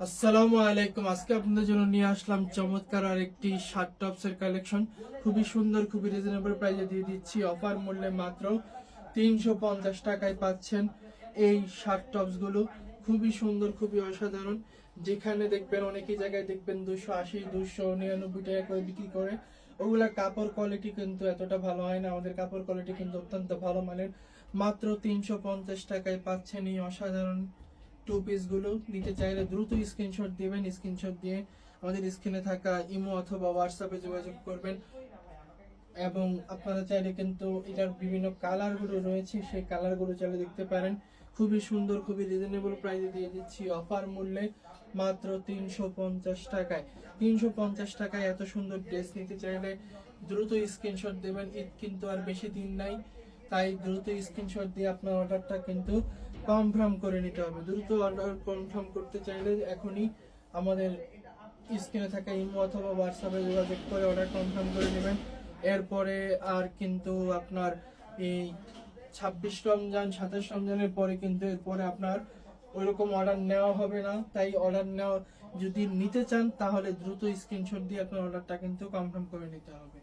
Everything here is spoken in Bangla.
আসসালামু আলাইকুম। আজকে আপনাদের জন্য নিয়ে আসলাম চমৎকার আর একটি শার্ট টপস এর কালেকশন। খুবই সুন্দর, খুবই রিজনেবল প্রাইসে দিয়ে দিচ্ছি। অফার মূল্যে মাত্র 350 টাকায় পাচ্ছেন এই শার্ট টপস গুলো। খুবই সুন্দর, খুবই অসাধারণ। যেখানে দেখবেন অনেকই জায়গায় দেখবেন 280 299 টাকা করে বিক্রি করে। ওগুলা কাপড় কোয়ালিটি কিন্তু এতটা ভালো হয় না, আমাদের কাপড় কোয়ালিটি কিন্তু অত্যন্ত ভালো মানের। মাত্র 350 টাকায় পাচ্ছেন এই অসাধারণ টু পিস গুলো। নিতে চাইলে দ্রুত স্ক্রিনশট দিবেন, স্ক্রিনশট দিয়ে আমাদের স্ক্রিনে থাকা ইমো অথবা হোয়াটসঅ্যাপে যোগাযোগ করবেন। এবং আপনারা চাইলে কিন্তু এটার বিভিন্ন কালার গুলো রয়েছে, সেই কালার গুলো চাইলে দেখতে পারেন। খুবই সুন্দর, খুবই রিজনেবল প্রাইসে দিয়ে দিচ্ছি অফার মূল্যে মাত্র 350 টাকায়। 350 টাকায় এত সুন্দর ড্রেস নিতে চাইলে দ্রুত স্ক্রিনশট দেবেন। ঈদ কিন্তু আর বেশি দিন নাই, তাই দ্রুত স্ক্রিনশট দিয়ে আপনার অর্ডারটা কিন্তু কনফার্ম করে নিতে হবে। দ্রুত অর্ডার কনফার্ম করতে চাইলে এখনই আমাদের স্ক্রিনে থাকা ইমো অথবা হোয়াটসঅ্যাপে যোগাযোগ করে অর্ডার কনফার্ম করে নেবেন। এরপরে আর কিন্তু আপনার এই 26 রমজান 27 রমজানের পরে কিন্তু এরপরে আপনার ওইরকম অর্ডার নেওয়া হবে না। তাই অর্ডার নেওয়া যদি নিতে চান তাহলে দ্রুত স্ক্রিনশট দিয়ে আপনার অর্ডারটা কিন্তু কনফার্ম করে নিতে হবে।